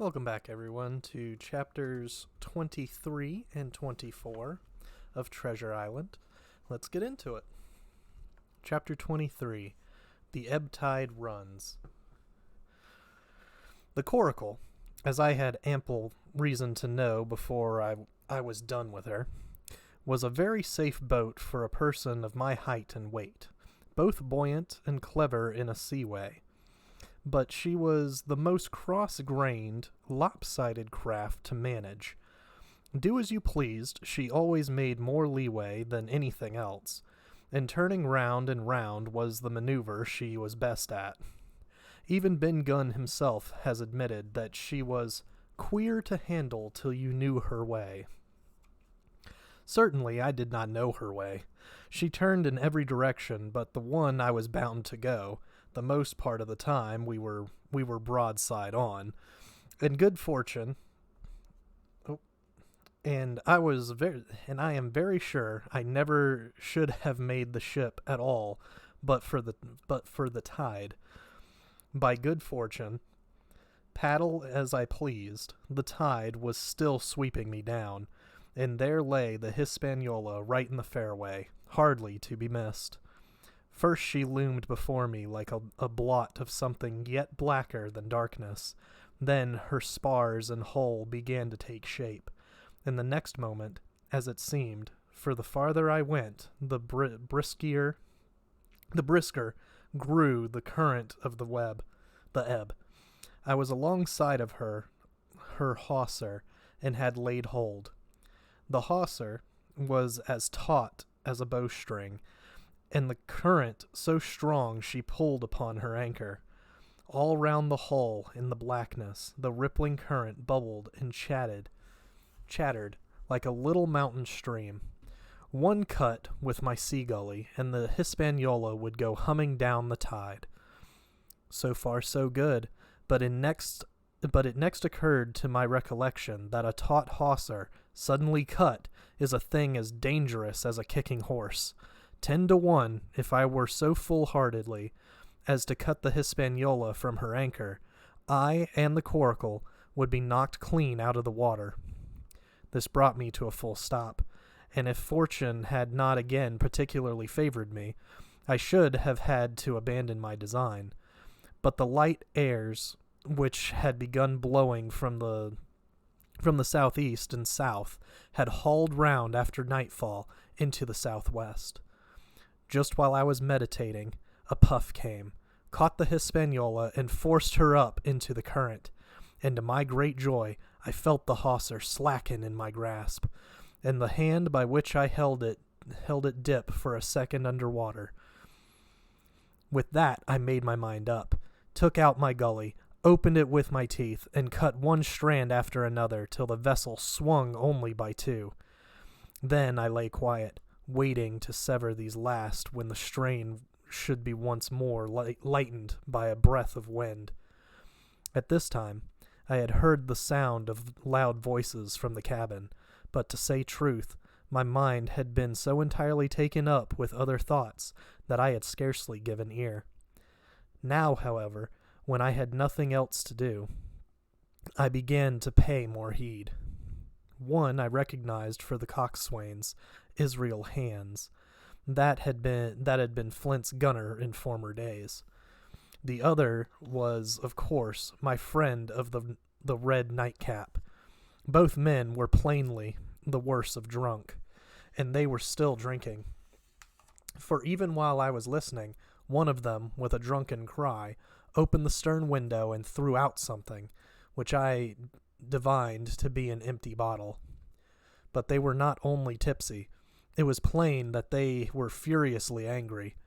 Welcome back, everyone, to chapters 23 and 24 of Treasure Island. Let's get into it. Chapter 23, The Ebb-tide Runs. The Coracle, as I had ample reason to know before I was done with her, was a very safe boat for a person of my height and weight, both buoyant and clever in a seaway. But she was the most cross-grained, lopsided craft to manage. Do as you pleased, she always made more leeway than anything else, and turning round and round was the maneuver she was best at. Even Ben Gunn himself has admitted that she was queer to handle till you knew her way. Certainly I did not know her way. She turned in every direction but the one I was bound to go. The most part of the time we were broadside on, and good fortune. And I am very sure I never should have made the ship at all, but for the tide. By good fortune, paddle as I pleased, the tide was still sweeping me down, and there lay the Hispaniola right in the fairway, hardly to be missed. First she loomed before me like a blot of something yet blacker than darkness. Then her spars and hull began to take shape, and the next moment, as it seemed, for the farther I went, the brisker grew the current of the ebb. I was alongside of her hawser, and had laid hold. The hawser was as taut as a bowstring, and the current so strong she pulled upon her anchor. All round the hull in the blackness the rippling current bubbled and chattered like a little mountain stream. One cut with my sea gully, and the Hispaniola would go humming down the tide. So far so good, but it next occurred to my recollection that a taut hawser, suddenly cut, is a thing as dangerous as a kicking horse. 10 to 1, if I were so foolhardily as to cut the Hispaniola from her anchor, I and the Coracle would be knocked clean out of the water. This brought me to a full stop, and if fortune had not again particularly favored me, I should have had to abandon my design. But the light airs, which had begun blowing from the southeast and south, had hauled round after nightfall into the southwest. Just while I was meditating, a puff came, caught the Hispaniola, and forced her up into the current, and to my great joy I felt the hawser slacken in my grasp, and the hand by which I held it dip for a second under water. With that I made my mind up, took out my gully, opened it with my teeth, and cut one strand after another till the vessel swung only by 2. Then I lay quiet, waiting to sever these last when the strain should be once more lightened by a breath of wind. At this time I had heard the sound of loud voices from the cabin, but to say truth, my mind had been so entirely taken up with other thoughts that I had scarcely given ear. Now, however, when I had nothing else to do, I began to pay more heed. One I recognized for the coxswain's Israel Hands. That had been Flint's gunner in former days. The other was, of course, my friend of the red nightcap. Both men were plainly the worse of drunk, and they were still drinking. For even while I was listening, one of them, with a drunken cry, opened the stern window and threw out something, which I divined to be an empty bottle. But they were not only tipsy. It was plain that they were furiously angry.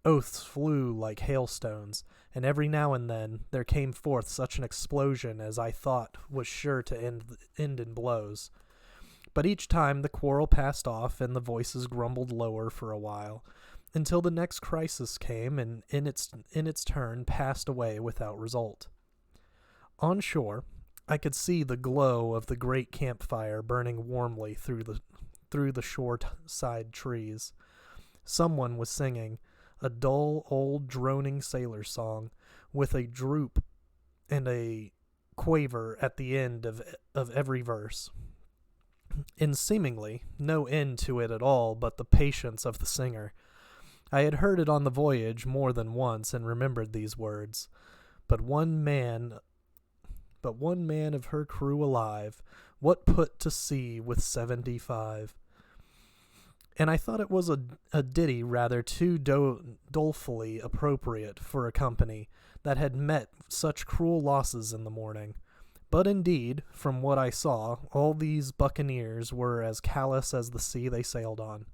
Oaths flew like hailstones, and every now and then there came forth such an explosion as I thought was sure to end in blows. But each time the quarrel passed off and the voices grumbled lower for a while, until the next crisis came and in its turn passed away without result. On shore, I could see the glow of the great campfire burning warmly through the shore-side trees. Someone was singing a dull old droning sailor song with a droop and a quaver at the end of every verse, and seemingly no end to it at all but the patience of the singer. I had heard it on the voyage more than once and remembered these words. But one man of her crew alive, what put to sea with 75? And I thought it was a ditty rather too dolefully appropriate for a company that had met such cruel losses in the morning. But indeed, from what I saw, all these buccaneers were as callous as the sea they sailed on.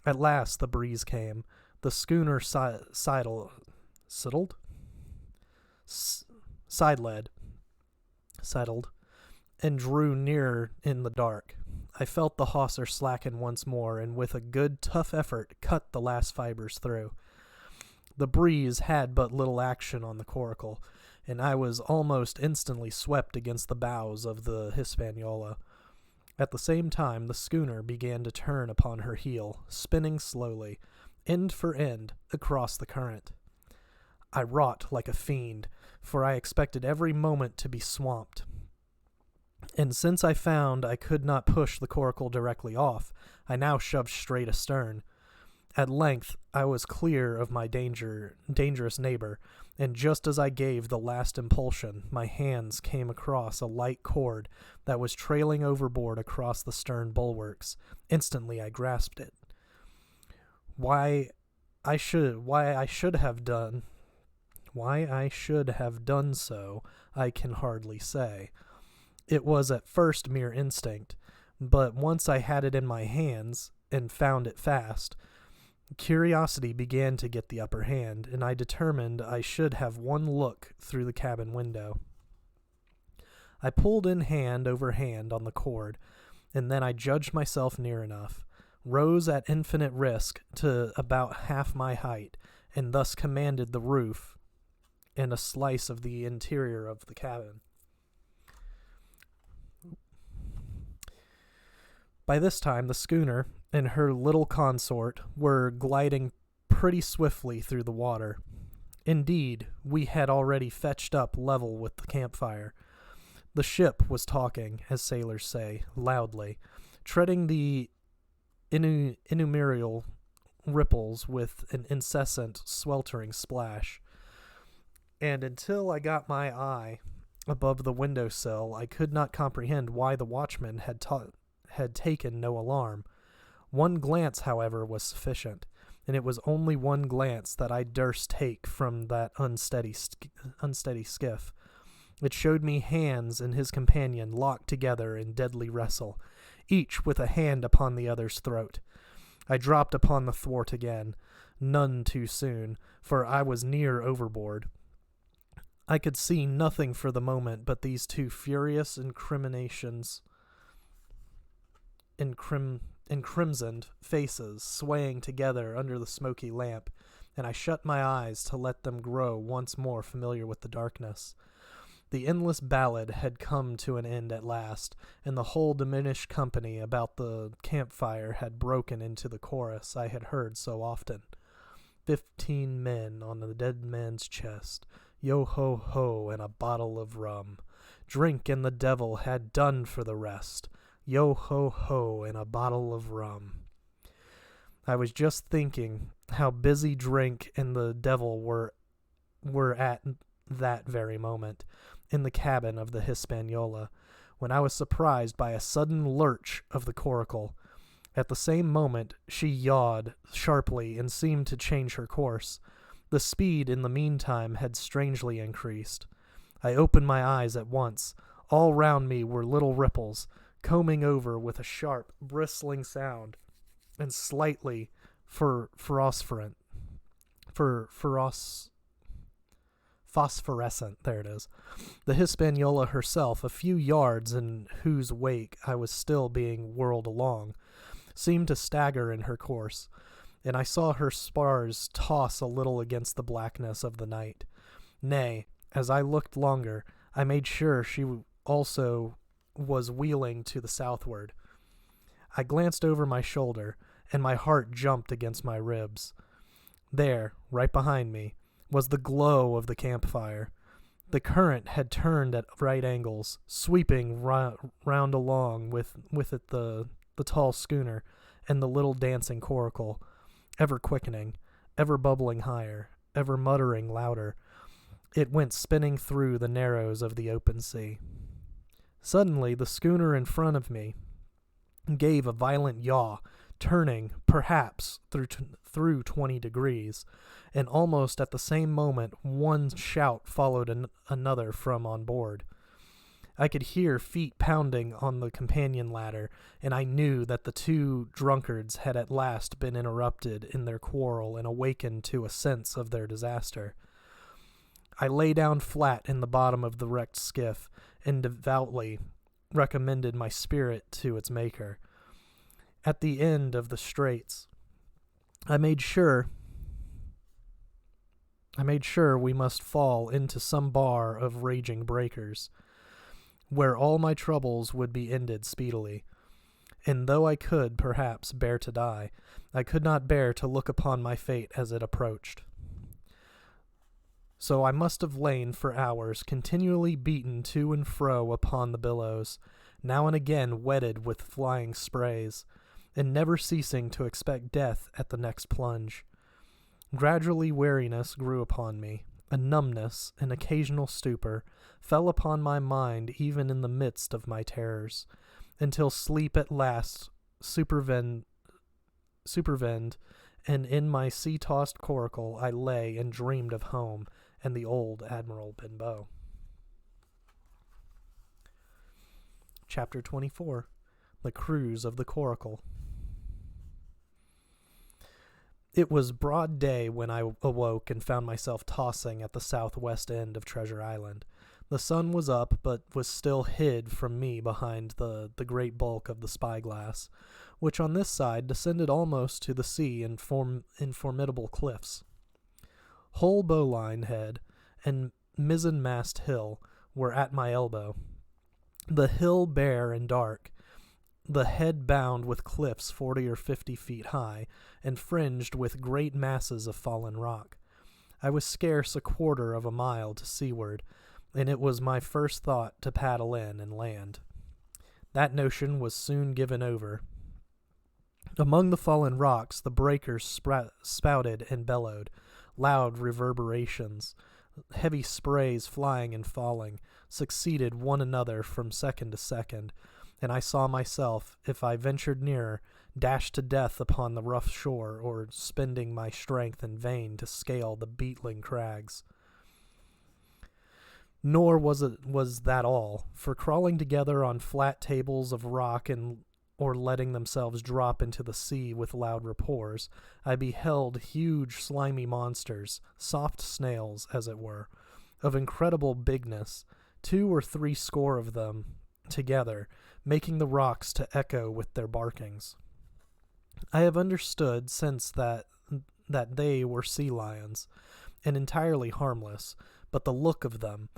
At last the breeze came. The schooner sidled, and drew nearer in the dark. I felt the hawser slacken once more, and with a good, tough effort, cut the last fibers through. The breeze had but little action on the Coracle, and I was almost instantly swept against the bows of the Hispaniola. At the same time, the schooner began to turn upon her heel, spinning slowly, end for end, across the current. I wrought like a fiend, for I expected every moment to be swamped. And since I found I could not push the Coracle directly off, I now shoved straight astern. At length I was clear of my dangerous neighbor, and just as I gave the last impulsion, my hands came across a light cord that was trailing overboard across the stern bulwarks. Instantly I grasped it. Why I should have done so, I can hardly say. It was at first mere instinct, but once I had it in my hands and found it fast, curiosity began to get the upper hand, and I determined I should have one look through the cabin window. I pulled in hand over hand on the cord, and then I judged myself near enough, rose at infinite risk to about half my height, and thus commanded the roof and a slice of the interior of the cabin. By this time, the schooner and her little consort were gliding pretty swiftly through the water. Indeed, we had already fetched up level with the campfire. The ship was talking, as sailors say, loudly, treading the innumerable ripples with an incessant, sweltering splash. And until I got my eye above the window-sill, I could not comprehend why the watchman had taken no alarm. One glance, however, was sufficient, and it was only one glance that I durst take from that unsteady skiff. It showed me Hans and his companion locked together in deadly wrestle, each with a hand upon the other's throat. I dropped upon the thwart again, none too soon, for I was near overboard. I could see nothing for the moment but these two furious encrimsoned faces swaying together under the smoky lamp, and I shut my eyes to let them grow once more familiar with the darkness. The endless ballad had come to an end at last, and the whole diminished company about the campfire had broken into the chorus I had heard so often. 15 men on the dead man's chest, yo-ho-ho, and a bottle of rum. Drink and the devil had done for the rest. Yo-ho-ho, and a bottle of rum. I was just thinking how busy drink and the devil were at that very moment in the cabin of the Hispaniola, when I was surprised by a sudden lurch of the Coracle. At the same moment she yawed sharply and seemed to change her course. The speed in the meantime had strangely increased. I opened my eyes at once. All round me were little ripples, combing over with a sharp, bristling sound, and slightly phosphorescent. There it is. The Hispaniola herself, a few yards in whose wake I was still being whirled along, seemed to stagger in her course, and I saw her spars toss a little against the blackness of the night. Nay, as I looked longer, I made sure she also was wheeling to the southward. I glanced over my shoulder, and my heart jumped against my ribs. There, right behind me, was the glow of the campfire. The current had turned at right angles, sweeping round along with it the tall schooner and the little dancing coracle, ever quickening, ever bubbling higher, ever muttering louder. It went spinning through the narrows of the open sea. Suddenly, the schooner in front of me gave a violent yaw, turning, perhaps, through 20 degrees, and almost at the same moment one shout followed another from on board. I could hear feet pounding on the companion ladder, and I knew that the two drunkards had at last been interrupted in their quarrel and awakened to a sense of their disaster. I lay down flat in the bottom of the wrecked skiff and devoutly recommended my spirit to its maker. At the end of the straits, I made sure we must fall into some bar of raging breakers, where all my troubles would be ended speedily. And though I could, perhaps, bear to die, I could not bear to look upon my fate as it approached. So I must have lain for hours, continually beaten to and fro upon the billows, now and again wetted with flying sprays, and never ceasing to expect death at the next plunge. Gradually weariness grew upon me. A numbness, an occasional stupor, fell upon my mind even in the midst of my terrors, until sleep at last supervened, and in my sea-tossed coracle I lay and dreamed of home and the old Admiral Benbow. Chapter 24. The Cruise of the Coracle. It was broad day when I awoke and found myself tossing at the southwest end of Treasure Island. The sun was up, but was still hid from me behind the great bulk of the spyglass, which on this side descended almost to the sea in formidable cliffs. Hull Bowline Head and Mizzenmast Hill were at my elbow. The hill bare and dark, the head bound with cliffs 40 or 50 feet high, and fringed with great masses of fallen rock. I was scarce a quarter of a mile to seaward, and it was my first thought to paddle in and land. That notion was soon given over. Among the fallen rocks the breakers spouted and bellowed, loud reverberations. Heavy sprays flying and falling succeeded one another from second to second, and I saw myself, if I ventured nearer, dashed to death upon the rough shore, or spending my strength in vain to scale the beetling crags. Nor was that all, for crawling together on flat tables of rock or letting themselves drop into the sea with loud rapports, I beheld huge slimy monsters, soft snails, as it were, of incredible bigness, 2 or 3 score of them together, making the rocks to echo with their barkings. I have understood since that they were sea lions, and entirely harmless, but the look of them,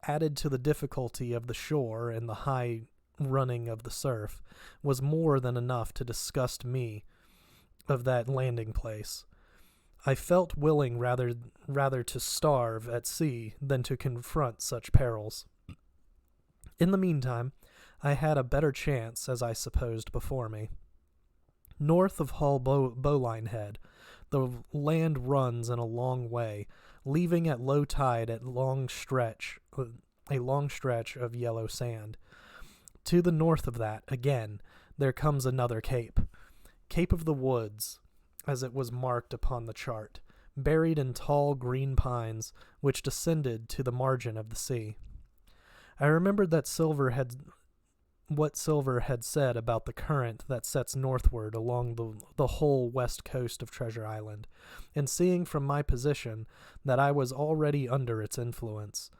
added to the difficulty of the shore and the high running of the surf, was more than enough to disgust me of that landing place. I felt willing rather to starve at sea than to confront such perils. In the meantime, I had a better chance, as I supposed, before me. North of Hull Bowline Head, the land runs in a long way, leaving at low tide a long stretch of yellow sand. To the north of that, again, there comes another cape, Cape of the Woods, as it was marked upon the chart, buried in tall green pines, which descended to the margin of the sea. I remembered what Silver had said about the current that sets northward along the whole west coast of Treasure Island, and seeing from my position that I was already under its influence,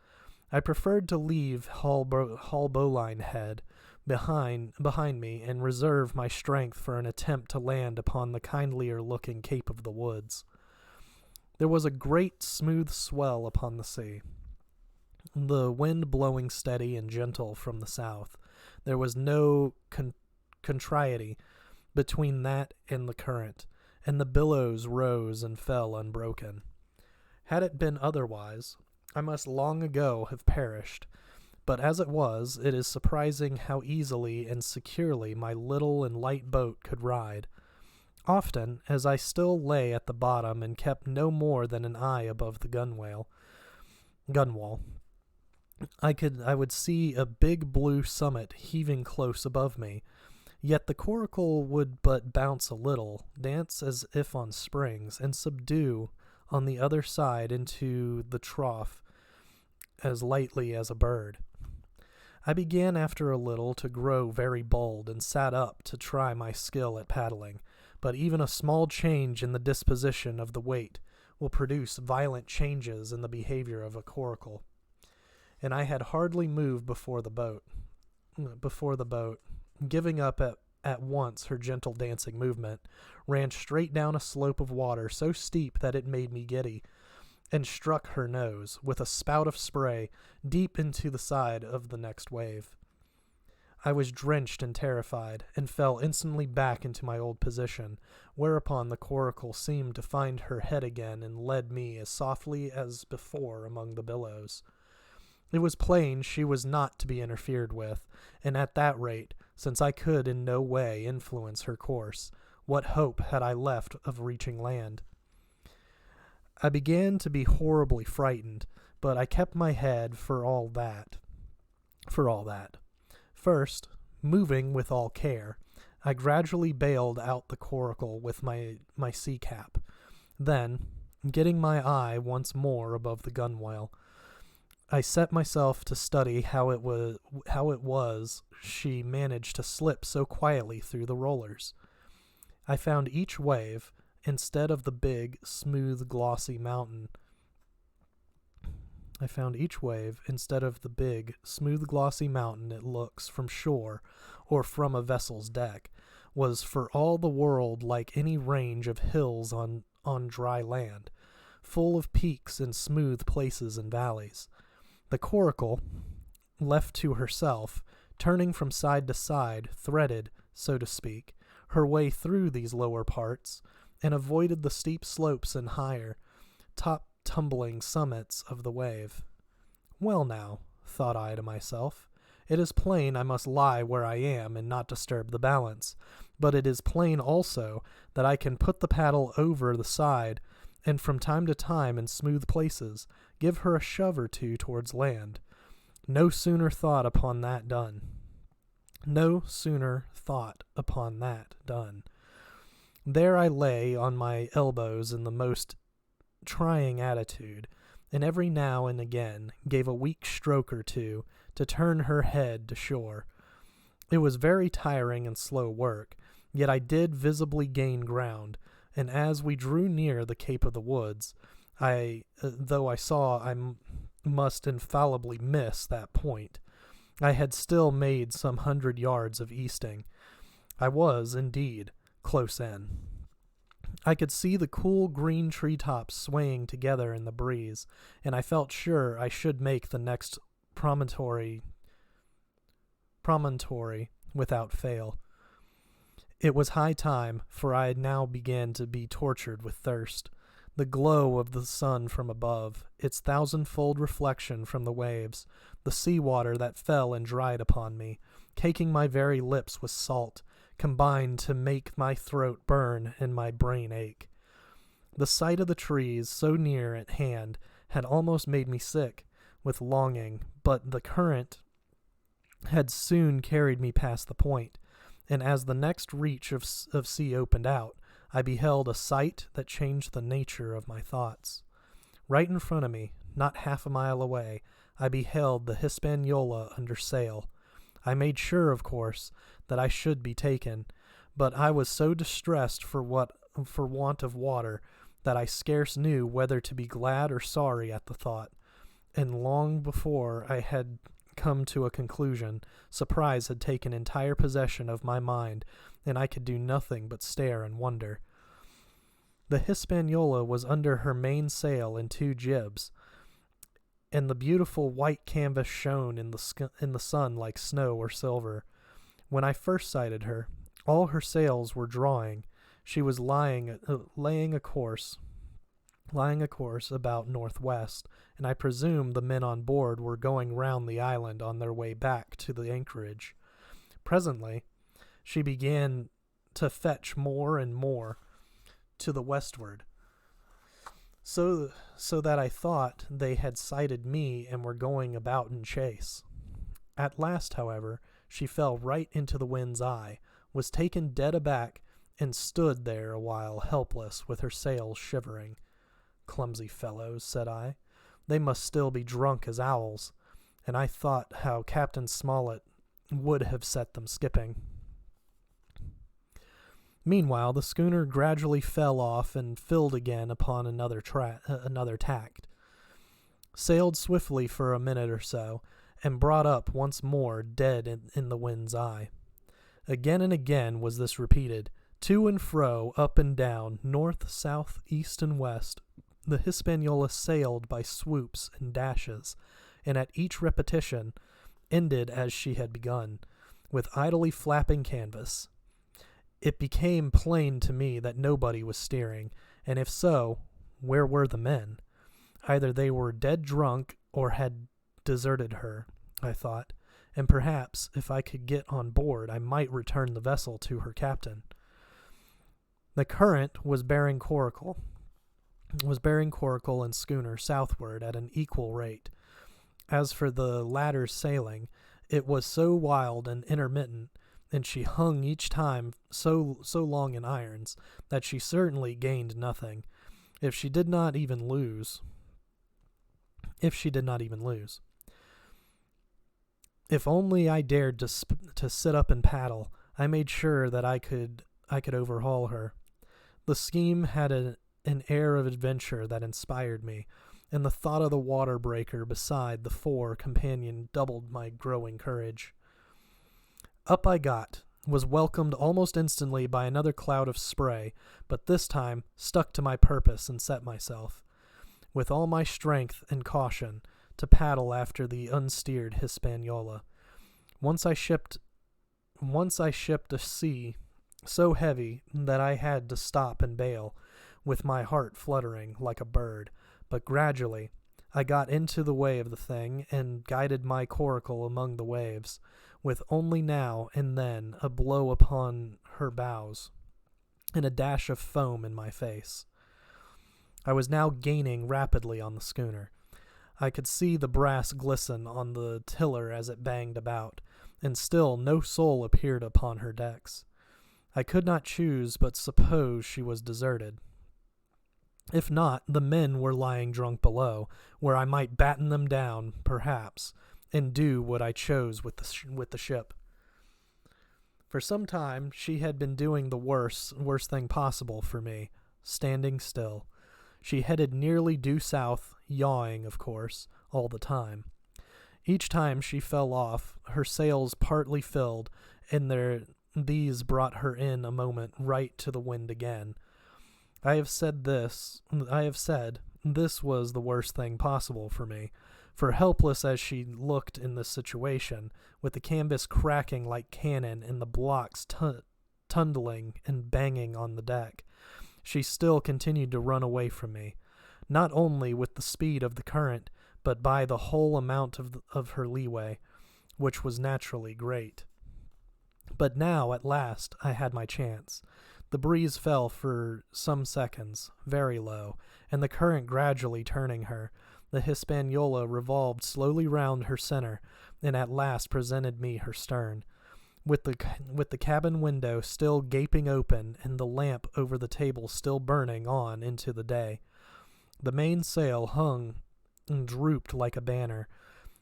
I preferred to leave Hull Bowline Head behind me and reserve my strength for an attempt to land upon the kindlier-looking Cape of the Woods. There was a great smooth swell upon the sea, the wind blowing steady and gentle from the south. There was no contrariety between that and the current, and the billows rose and fell unbroken. Had it been otherwise, I must long ago have perished. But as it was, it is surprising how easily and securely my little and light boat could ride. Often, as I still lay at the bottom and kept no more than an eye above the gunwale, gunwale. I would see a big blue summit heaving close above me, yet the coracle would but bounce a little, dance as if on springs, and subdue on the other side into the trough as lightly as a bird. I began after a little to grow very bold, and sat up to try my skill at paddling, but even a small change in the disposition of the weight will produce violent changes in the behavior of a coracle. And I had hardly moved before the boat, giving up at once her gentle dancing movement, ran straight down a slope of water so steep that it made me giddy, and struck her nose, with a spout of spray, deep into the side of the next wave. I was drenched and terrified, and fell instantly back into my old position, whereupon the coracle seemed to find her head again and led me as softly as before among the billows. It was plain she was not to be interfered with, and at that rate, since I could in no way influence her course, what hope had I left of reaching land? I began to be horribly frightened, but I kept my head for all that. First, moving with all care, I gradually bailed out the coracle with my sea cap. Then, getting my eye once more above the gunwale, I set myself to study how it was she managed to slip so quietly through the rollers. I found each wave, instead of the big, smooth, glossy mountain it looks from shore or from a vessel's deck, was for all the world like any range of hills on dry land, full of peaks and smooth places and valleys. The coracle, left to herself, turning from side to side, threaded, so to speak, her way through these lower parts, and avoided the steep slopes and higher, top-tumbling summits of the wave. Well now, thought I to myself, it is plain I must lie where I am and not disturb the balance, but it is plain also that I can put the paddle over the side, and from time to time in smooth places give her a shove or two towards land. No sooner thought upon that done. There I lay on my elbows in the most trying attitude, and every now and again gave a weak stroke or two to turn her head to shore. It was very tiring and slow work, yet I did visibly gain ground, and as we drew near the Cape of the Woods, though I saw I must infallibly miss that point, I had still made some 100 yards of easting. I was, indeed, close in. I could see the cool green treetops swaying together in the breeze, and I felt sure I should make the next promontory without fail. It was high time, for I now began to be tortured with thirst. The glow of the sun from above, its thousandfold reflection from the waves, the sea water that fell and dried upon me, caking my very lips with salt, combined to make my throat burn and my brain ache. The sight of the trees so near at hand had almost made me sick with longing, but the current had soon carried me past the point, and as the next reach of sea opened out, I beheld a sight that changed the nature of my thoughts. Right in front of me, not half a mile away, I beheld the Hispaniola under sail. I made sure, of course, that I should be taken, but I was so distressed for want of water that I scarce knew whether to be glad or sorry at the thought, and long before I had come to a conclusion, surprise had taken entire possession of my mind, and I could do nothing but stare and wonder. The Hispaniola was under her main sail and 2 jibs, and the beautiful white canvas shone in the sun like snow or silver. When I first sighted her, all her sails were drawing. She was laying a course lying a course about northwest, and I presume the men on board were going round the island on their way back to the anchorage. Presently, she began to fetch more and more to the westward, so that I thought they had sighted me and were going about in chase. At last, however, she fell right into the wind's eye, was taken dead aback, and stood there a while helpless with her sails shivering. Clumsy fellows, said I. They must still be drunk as owls, and I thought how Captain Smollett would have set them skipping. Meanwhile, the schooner gradually fell off and filled again upon another tack, sailed swiftly for a minute or so, and brought up once more dead in the wind's eye. Again and again was this repeated, to and fro, up and down, north, south, east, and west. The Hispaniola sailed by swoops and dashes, and at each repetition ended as she had begun, with idly flapping canvas. It became plain to me that nobody was steering, and if so, where were the men? Either they were dead drunk or had deserted her, I thought, and perhaps if I could get on board I might return the vessel to her captain. The current was bearing Coracle and schooner southward at an equal rate. As for the latter's sailing, it was so wild and intermittent, and she hung each time so long in irons, that she certainly gained nothing, if she did not even lose. If only I dared to sit up and paddle, I made sure that I could overhaul her. The scheme had an air of adventure that inspired me, and the thought of the water breaker beside the fore companion doubled my growing courage. Up I got, was welcomed almost instantly by another cloud of spray, but this time stuck to my purpose and set myself, with all my strength and caution, to paddle after the unsteered Hispaniola. Once I shipped a sea so heavy that I had to stop and bail, with my heart fluttering like a bird, but gradually I got into the way of the thing and guided my coracle among the waves, with only now and then a blow upon her bows and a dash of foam in my face. I was now gaining rapidly on the schooner. I could see the brass glisten on the tiller as it banged about, and still no soul appeared upon her decks. I could not choose but suppose she was deserted. If not, the men were lying drunk below, where I might batten them down, perhaps, and do what I chose with the ship. For some time she had been doing the worst thing possible for me, standing still. She headed nearly due south, yawing, of course, all the time. Each time she fell off, her sails partly filled, and these brought her in a moment right to the wind again. I have said this was the worst thing possible for me, for helpless as she looked in this situation, with the canvas cracking like cannon and the blocks tundling and banging on the deck, she still continued to run away from me, not only with the speed of the current, but by the whole amount of her leeway, which was naturally great. But now, at last, I had my chance. The breeze fell for some seconds, very low, and the current gradually turning her, the Hispaniola revolved slowly round her center, and at last presented me her stern, with the cabin window still gaping open and the lamp over the table still burning on into the day. The mainsail hung and drooped like a banner.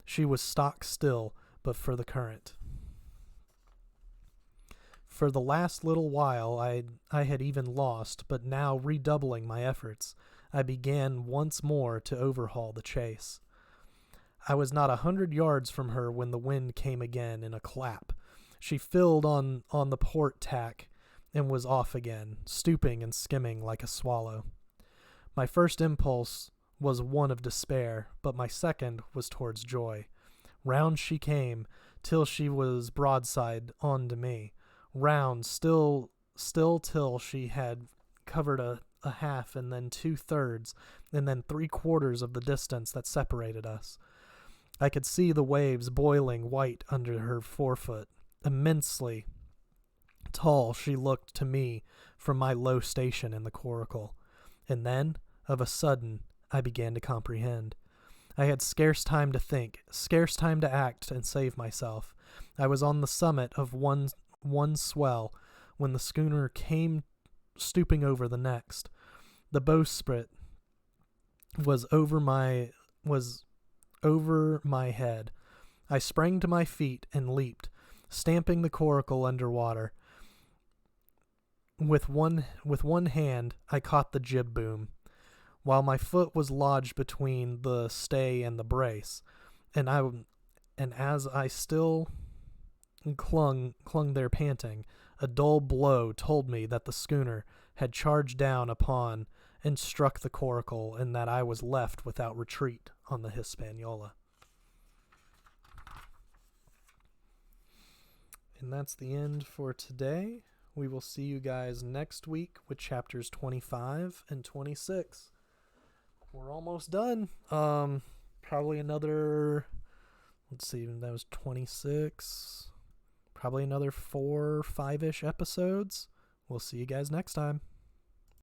She was stock still, but for the current. For the last little while I had even lost, but now redoubling my efforts, I began once more to overhaul the chase. I was not 100 yards from her when the wind came again in a clap. She filled on the port tack and was off again, stooping and skimming like a swallow. My first impulse was one of despair, but my second was towards joy. Round she came, till she was broadside on to me. Round still till she had covered a half and then 2/3 and then 3/4 of the distance that separated us. I could see the waves boiling white under her forefoot. Immensely tall she looked to me from my low station in the coracle. And then, of a sudden, I began to comprehend. I had scarce time to think, scarce time to act and save myself. I was on the summit of one swell when the schooner came stooping over the next. The bowsprit was over my head. I sprang to my feet and leaped, stamping the coracle under water. With one hand, I caught the jib boom, while my foot was lodged between the stay and the brace, and as I still clung there panting, a dull blow told me that the schooner had charged down upon and struck the coracle, and that I was left without retreat on the Hispaniola. And that's the end for today. We will see you guys next week with chapters 25 and 26. We're almost done. Probably another, let's see, that was 26. Probably another 4 or 5-ish episodes. We'll see you guys next time.